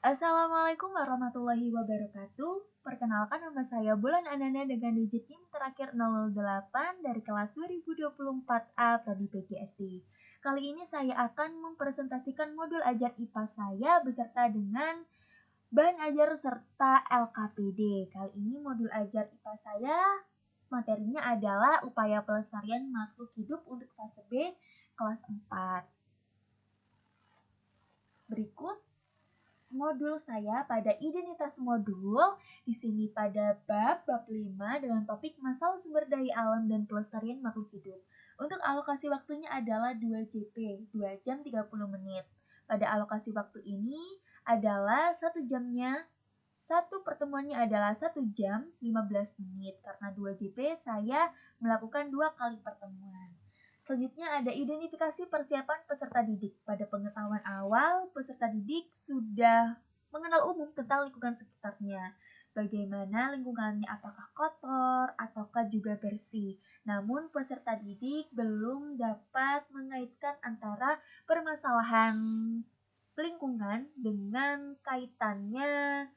Assalamualaikum warahmatullahi wabarakatuh. Perkenalkan nama saya Bulan Ananda dengan digit NIM terakhir 008 dari kelas 2024A Prodi PGSD. Kali ini saya akan mempresentasikan modul ajar IPA saya beserta dengan bahan ajar serta LKPD. Kali ini modul ajar IPA saya materinya adalah upaya pelestarian makhluk hidup untuk fase B kelas 4. Berikut modul saya pada identitas modul. Di sini pada bab 5 dengan topik masalah sumber daya alam dan pelestarian makhluk hidup. Untuk alokasi waktunya adalah 2 JP, 2 jam 30 menit. Pada alokasi waktu ini adalah 1 jamnya, satu pertemuannya adalah 1 jam 15 menit. Karena 2 JP saya melakukan 2 kali pertemuan. Selanjutnya ada identifikasi persiapan peserta didik. Pada pengetahuan awal, peserta didik sudah mengenal umum tentang lingkungan sekitarnya. Bagaimana lingkungannya, apakah kotor ataukah juga bersih. Namun peserta didik belum dapat mengaitkan antara permasalahan lingkungan dengan kaitannya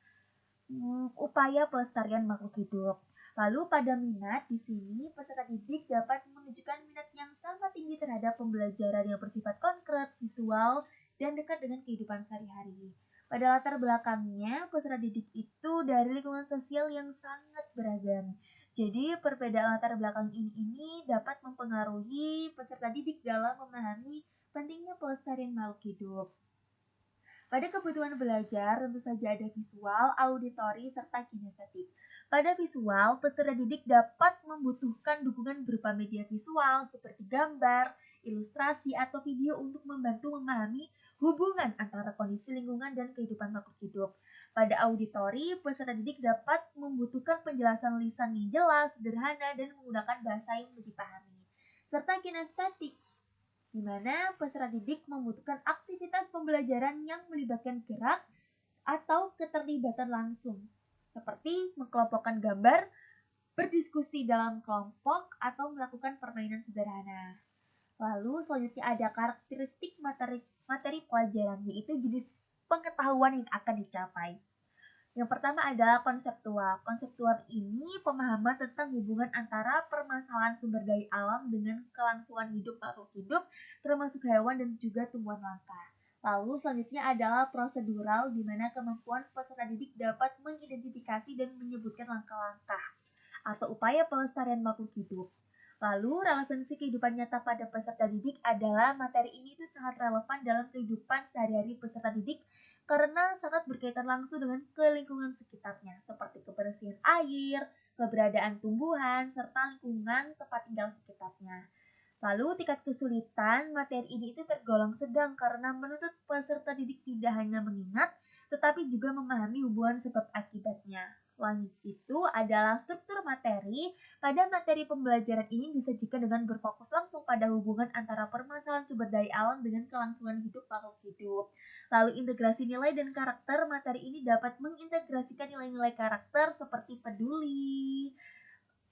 upaya pelestarian makhluk hidup. Lalu pada minat, di sini peserta didik dapat menunjukkan minat yang sangat tinggi terhadap pembelajaran yang bersifat konkret, visual, dan dekat dengan kehidupan sehari-hari. Pada latar belakangnya, peserta didik itu dari lingkungan sosial yang sangat beragam. Jadi perbedaan latar belakang ini dapat mempengaruhi peserta didik dalam memahami pentingnya pelestarian makhluk hidup. Pada kebutuhan belajar, tentu saja ada visual, auditori, serta kinestetik. Pada visual, peserta didik dapat membutuhkan dukungan berupa media visual seperti gambar, ilustrasi, atau video untuk membantu memahami hubungan antara kondisi lingkungan dan kehidupan makhluk hidup. Pada auditori, peserta didik dapat membutuhkan penjelasan lisan yang jelas, sederhana, dan menggunakan bahasa yang mudah dipahami. Serta kinestetik, di mana peserta didik membutuhkan aktivitas pembelajaran yang melibatkan gerak atau keterlibatan langsung, seperti mengelompokkan gambar, berdiskusi dalam kelompok, atau melakukan permainan sederhana. Lalu selanjutnya ada karakteristik materi pelajaran, yaitu jenis pengetahuan yang akan dicapai. Yang pertama adalah konseptual. Konseptual ini pemahaman tentang hubungan antara permasalahan sumber daya alam dengan kelangsungan hidup makhluk hidup, termasuk hewan dan juga tumbuhan langka. Lalu selanjutnya adalah prosedural, di mana kemampuan peserta didik dapat mengidentifikasi dan menyebutkan langkah-langkah atau upaya pelestarian makhluk hidup. Lalu relevansi kehidupan nyata pada peserta didik adalah materi ini itu sangat relevan dalam kehidupan sehari-hari peserta didik karena sangat berkaitan langsung dengan lingkungan sekitarnya, seperti kebersihan air, keberadaan tumbuhan, serta lingkungan tempat tinggal sekitarnya. Lalu tingkat kesulitan materi ini itu tergolong sedang karena menuntut peserta didik tidak hanya mengingat, tetapi juga memahami hubungan sebab akibatnya. Selain itu adalah struktur materi. Pada materi pembelajaran ini disajikan dengan berfokus langsung pada hubungan antara permasalahan sumber daya alam dengan kelangsungan hidup makhluk hidup. Lalu integrasi nilai dan karakter, materi ini dapat mengintegrasikan nilai-nilai karakter seperti peduli,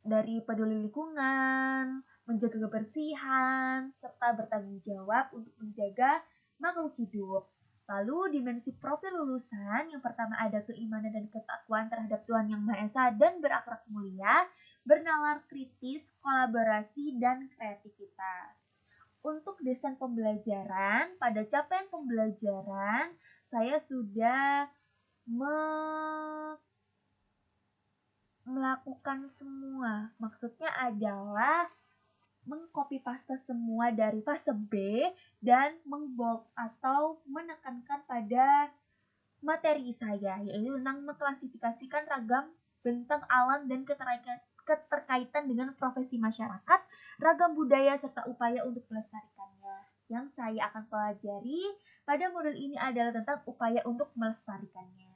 dari peduli lingkungan, menjaga kebersihan, serta bertanggung jawab untuk menjaga makhluk hidup. Lalu dimensi profil lulusan, yang pertama ada keimanan dan ketakwaan terhadap Tuhan Yang Maha Esa dan berakhlak mulia, bernalar kritis, kolaborasi, dan kreativitas. Untuk desain pembelajaran, pada capaian pembelajaran, saya sudah melakukan semua. Maksudnya adalah mengcopy paste semua dari fase B dan mengbold atau menekankan pada materi saya, yaitu tentang mengklasifikasikan ragam bentang alam dan keterkaitan dengan profesi masyarakat, ragam budaya, serta upaya untuk melestarikannya. Yang saya akan pelajari pada modul ini adalah tentang upaya untuk melestarikannya.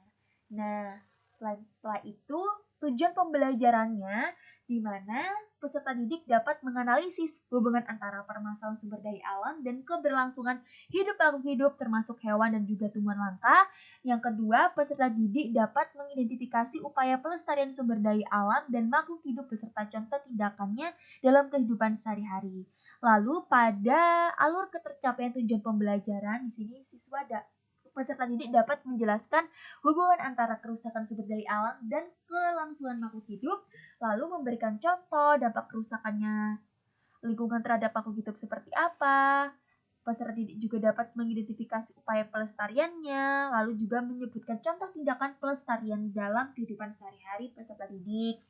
Nah, setelah itu tujuan pembelajarannya di mana peserta didik dapat menganalisis hubungan antara permasalahan sumber daya alam dan keberlangsungan hidup makhluk hidup termasuk hewan dan juga tumbuhan langka. Yang kedua, peserta didik dapat mengidentifikasi upaya pelestarian sumber daya alam dan makhluk hidup beserta contoh tindakannya dalam kehidupan sehari-hari. Lalu pada alur ketercapaian tujuan pembelajaran, di sini siswa Peserta didik dapat menjelaskan hubungan antara kerusakan sumber daya alam dan kelangsungan makhluk hidup, lalu memberikan contoh dampak kerusakannya lingkungan terhadap makhluk hidup seperti apa. Peserta didik juga dapat mengidentifikasi upaya pelestariannya, lalu juga menyebutkan contoh tindakan pelestarian dalam kehidupan sehari-hari peserta didik.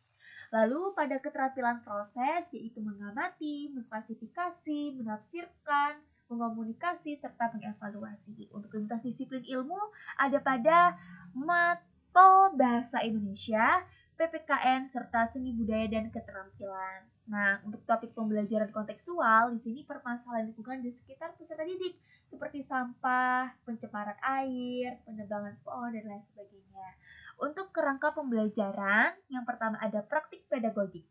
Lalu pada keterampilan proses yaitu mengamati, mengklasifikasi, menafsirkan, mengomunikasi, serta mengevaluasi. Untuk lintas disiplin ilmu ada pada Mato Bahasa Indonesia, PPKN, serta seni budaya dan keterampilan. Nah, untuk topik pembelajaran kontekstual, di sini permasalahan lingkungan di sekitar peserta didik, seperti sampah, pencemaran air, penebangan pohon, dan lain sebagainya. Untuk kerangka pembelajaran, yang pertama ada praktik pedagogik.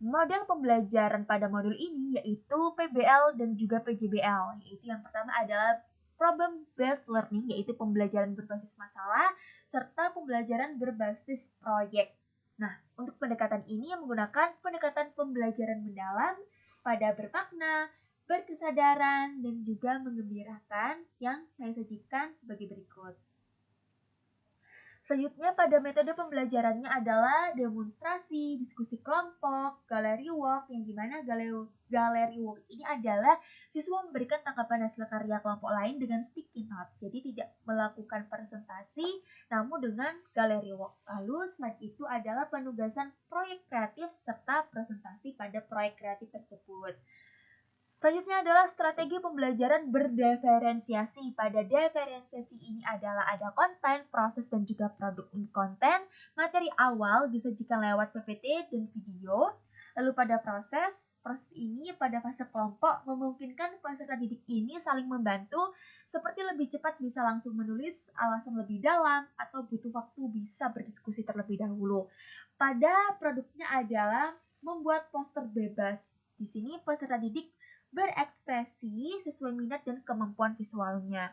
Model pembelajaran pada modul ini yaitu PBL dan juga PJBL, yaitu yang pertama adalah problem based learning, yaitu pembelajaran berbasis masalah, serta pembelajaran berbasis proyek. Nah, untuk pendekatan ini yang menggunakan pendekatan pembelajaran mendalam pada bermakna, berkesadaran, dan juga menggembirakan yang saya sajikan sebagai berikut. Selanjutnya pada metode pembelajarannya adalah demonstrasi, diskusi kelompok, gallery work, yang dimana gallery work ini adalah siswa memberikan tanggapan hasil karya kelompok lain dengan sticky note. Jadi tidak melakukan presentasi, namun dengan gallery work. Lalu selain itu adalah penugasan proyek kreatif serta presentasi pada proyek kreatif tersebut. Selanjutnya adalah strategi pembelajaran berdiferensiasi. Pada diferensiasi ini adalah ada konten, proses, dan juga produk. Untuk konten, materi awal disajikan lewat PPT dan video. Lalu pada proses ini pada fase kelompok memungkinkan peserta didik ini saling membantu, seperti lebih cepat bisa langsung menulis alasan lebih dalam atau butuh waktu bisa berdiskusi terlebih dahulu. Pada produknya adalah membuat poster bebas. Di sini peserta didik berekspresi sesuai minat dan kemampuan visualnya.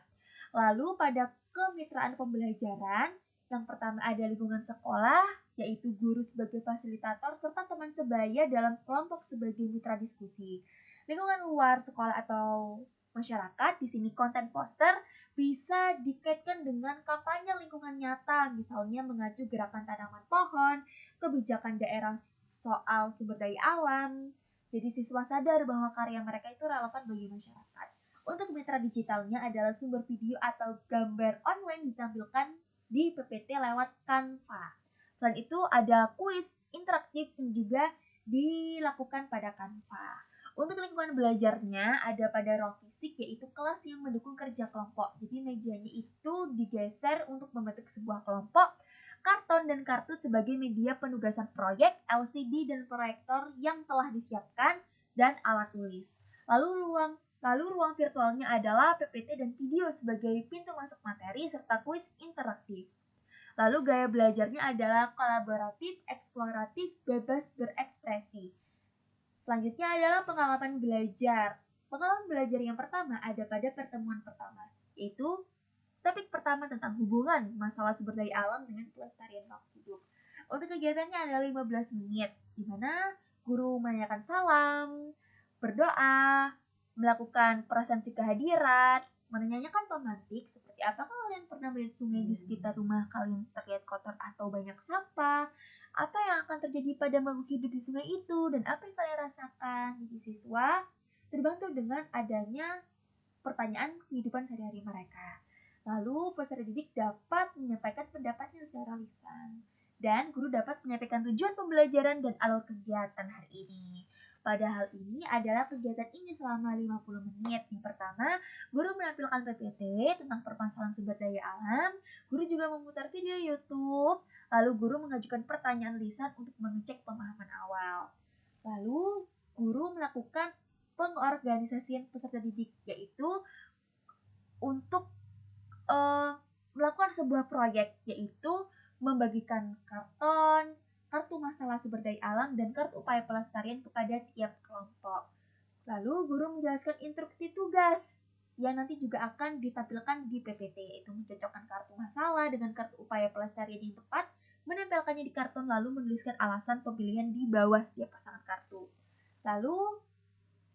Lalu pada kemitraan pembelajaran, yang pertama ada lingkungan sekolah, yaitu guru sebagai fasilitator serta teman sebaya dalam kelompok sebagai mitra diskusi. Lingkungan luar sekolah atau masyarakat, di sini konten poster bisa dikaitkan dengan kampanye lingkungan nyata, misalnya mengacu gerakan tanaman pohon, kebijakan daerah soal sumber daya alam. Jadi siswa sadar bahwa karya mereka itu relevan bagi masyarakat. Untuk mitra digitalnya adalah sumber video atau gambar online ditampilkan di PPT lewat Canva. Selain itu ada kuis interaktif yang juga dilakukan pada Canva. Untuk lingkungan belajarnya ada pada ruang fisik, yaitu kelas yang mendukung kerja kelompok. Jadi mejanya itu digeser untuk membentuk sebuah kelompok, karton dan kartu sebagai media penugasan proyek, LCD dan proyektor yang telah disiapkan, dan alat tulis. Lalu ruang virtualnya adalah PPT dan video sebagai pintu masuk materi serta kuis interaktif. Lalu gaya belajarnya adalah kolaboratif, eksploratif, bebas berekspresi. Selanjutnya adalah pengalaman belajar. Pengalaman belajar yang pertama ada pada pertemuan pertama, yaitu topik pertama tentang hubungan masalah sumber daya alam dengan pelestarian makhluk hidup. Untuk kegiatannya ada 15 menit, di mana guru menanyakan salam, berdoa, melakukan presensi kehadiran, menanyakan pemantik seperti apakah kalian pernah melihat sungai di sekitar rumah kalian terlihat kotor atau banyak sampah, apa yang akan terjadi pada makhluk hidup di sungai itu, dan apa yang kalian rasakan. Jadi siswa terbantu dengan adanya pertanyaan kehidupan sehari-hari mereka. Lalu peserta didik dapat menyampaikan pendapatnya secara lisan. Dan guru dapat menyampaikan tujuan pembelajaran dan alur kegiatan hari ini. Pada hal ini adalah kegiatan ini selama 50 menit. Yang pertama, guru menampilkan PPT tentang permasalahan sumber daya alam. Guru juga memutar video YouTube. Lalu guru mengajukan pertanyaan lisan untuk mengecek pemahaman awal. Lalu guru melakukan pengorganisasian peserta didik, yaitu untuk melakukan sebuah proyek, yaitu membagikan kartu masalah sumber daya alam, dan kartu upaya pelestarian kepada tiap kelompok. Lalu guru menjelaskan instruksi tugas yang nanti juga akan ditampilkan di PPT, yaitu mencocokkan kartu masalah dengan kartu upaya pelestarian yang tepat, menempelkannya di karton, lalu menuliskan alasan pemilihan di bawah setiap pasangan kartu. Lalu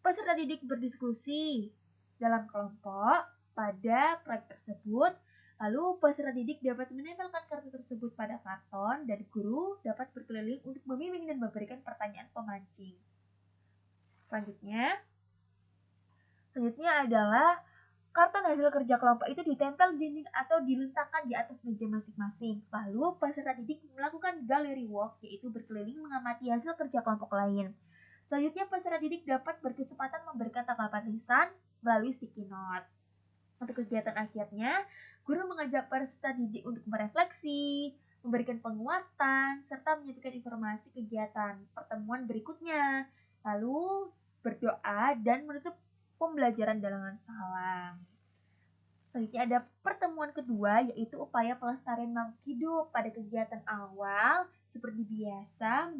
peserta didik berdiskusi dalam kelompok pada proyek tersebut, Lalu peserta didik dapat menempelkan kartu tersebut pada karton dan guru dapat berkeliling untuk membimbing dan memberikan pertanyaan pemancing. Selanjutnya adalah karton hasil kerja kelompok itu ditempel di dinding atau diletakkan di atas meja masing-masing. Lalu peserta didik melakukan gallery walk, yaitu berkeliling mengamati hasil kerja kelompok lain. Selanjutnya peserta didik dapat berkesempatan memberikan tanggapan lisan melalui sticky note. Untuk kegiatan akhirnya, guru mengajak peserta didik untuk merefleksi, memberikan penguatan, serta menyampaikan informasi kegiatan pertemuan berikutnya. Lalu berdoa dan menutup pembelajaran dengan salam. Selanjutnya ada pertemuan kedua, yaitu upaya pelestarian makhluk hidup. Pada kegiatan awal, seperti biasa,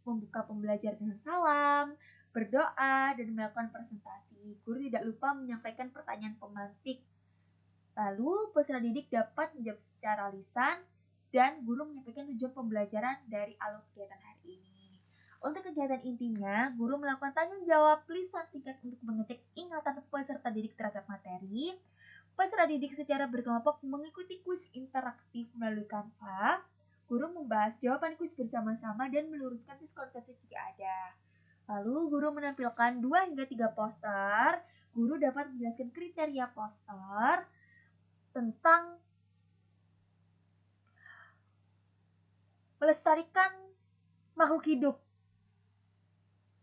membuka pembelajaran dengan salam, berdoa, dan melakukan presentasi. Guru tidak lupa menyampaikan pertanyaan pemantik. Lalu peserta didik dapat menjawab secara lisan dan guru menyampaikan tujuan pembelajaran dari alur kegiatan hari ini. Untuk kegiatan intinya, guru melakukan tanggung jawab lisan singkat untuk mengecek ingatan peserta didik terhadap materi. Peserta didik secara berkelompok mengikuti kuis interaktif melalui Canva. Guru membahas jawaban kuis bersama-sama dan meluruskan miskonsepsi jika ada. Lalu guru menampilkan 2 hingga 3 poster. Guru dapat menjelaskan kriteria poster tentang melestarikan makhluk hidup.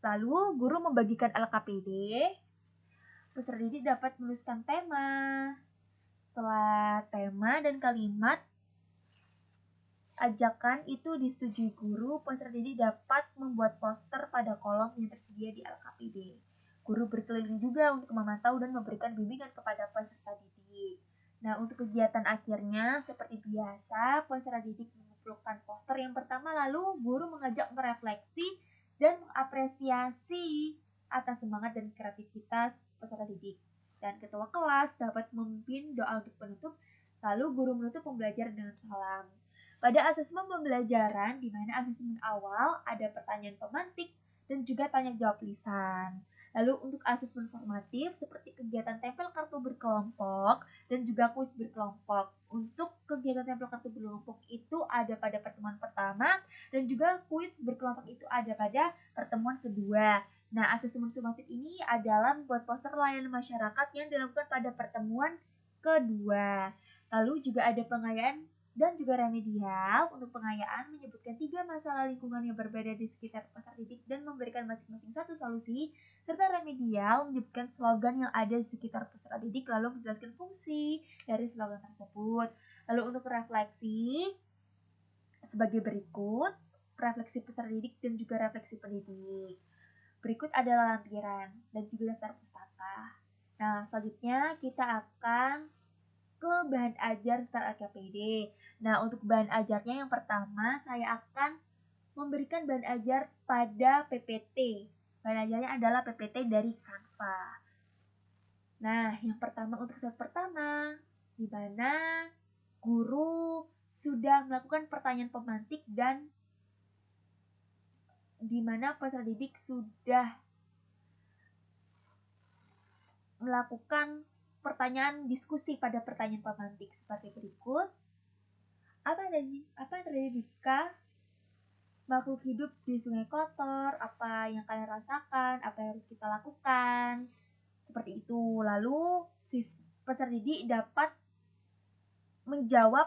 Lalu guru membagikan LKPD. Peserta didik dapat menuliskan tema. Setelah tema dan kalimat ajakan itu disetujui guru, peserta didik dapat membuat poster pada kolom yang tersedia di LKPD. Guru berkeliling juga untuk memantau dan memberikan bimbingan kepada peserta didik. Nah, untuk kegiatan akhirnya, seperti biasa, peserta didik mengumpulkan poster yang pertama, lalu guru mengajak merefleksi dan mengapresiasi atas semangat dan kreativitas peserta didik. Dan ketua kelas dapat memimpin doa untuk penutup, lalu guru menutup pembelajaran dengan salam. Pada asesmen pembelajaran, di mana asesmen awal ada pertanyaan pemantik dan juga tanya jawab lisan. Lalu untuk asesmen formatif seperti kegiatan tempel kartu berkelompok dan juga kuis berkelompok. Untuk kegiatan tempel kartu berkelompok itu ada pada pertemuan pertama dan juga kuis berkelompok itu ada pada pertemuan kedua. Nah, asesmen sumatif ini adalah membuat poster layanan masyarakat yang dilakukan pada pertemuan kedua. Lalu juga ada pengayaan dan juga remedial. Untuk pengayaan menyebutkan 3 masalah lingkungan yang berbeda di sekitar peserta didik dan memberikan masing-masing satu solusi, serta remedial menyebutkan slogan yang ada di sekitar peserta didik lalu menjelaskan fungsi dari slogan tersebut. Lalu untuk refleksi sebagai berikut, refleksi peserta didik dan juga refleksi pendidik. Berikut adalah lampiran dan juga daftar pustaka. Nah, selanjutnya kita akan ke bahan ajar serta LKPD. Nah, untuk bahan ajarnya yang pertama saya akan memberikan bahan ajar pada PPT. Bahan ajarnya adalah PPT dari Canva. Nah, yang pertama untuk set pertama, di mana guru sudah melakukan pertanyaan pemantik dan di mana peserta didik sudah melakukan pertanyaan diskusi pada pertanyaan pemantik seperti berikut. Apa yang terjadi jika makhluk hidup di sungai kotor? Apa yang kalian rasakan? Apa yang harus kita lakukan? Seperti itu. Lalu peserta didik dapat menjawab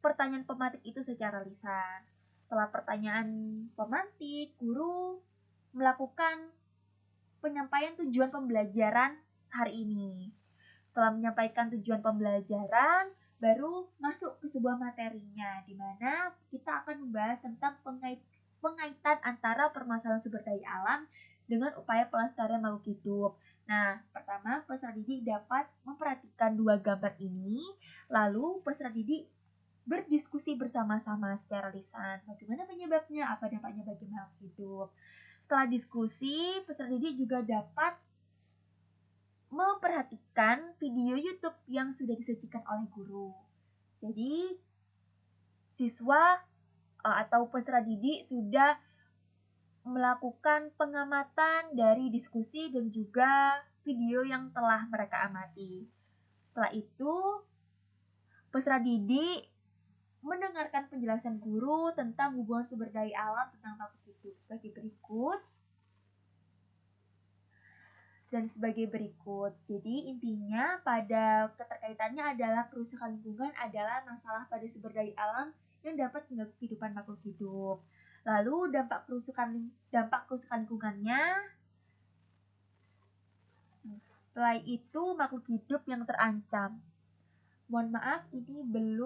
pertanyaan pemantik itu secara lisan. Setelah pertanyaan pemantik, guru melakukan penyampaian tujuan pembelajaran hari ini. Setelah menyampaikan tujuan pembelajaran, baru masuk ke sebuah materinya, di mana kita akan membahas tentang pengaitan antara permasalahan sumber daya alam dengan upaya pelestarian makhluk hidup. Nah, pertama peserta didik dapat memperhatikan 2 gambar ini, lalu peserta didik berdiskusi bersama-sama secara lisan. Bagaimana penyebabnya, apa dampaknya bagi makhluk hidup. Setelah diskusi, peserta didik juga dapat memperhatikan video YouTube yang sudah disajikan oleh guru. Jadi, siswa atau peserta didik sudah melakukan pengamatan dari diskusi dan juga video yang telah mereka amati. Setelah itu, Peserta didik mendengarkan penjelasan guru tentang hubungan sumber daya alam tentang makhluk hidup sebagai berikut. Jadi intinya pada keterkaitannya adalah kerusakan lingkungan adalah masalah pada sumber daya alam yang dapat mengganggu kehidupan makhluk hidup. Lalu dampak kerusakan lingkungannya, setelah itu makhluk hidup yang terancam. Mohon maaf, ini belum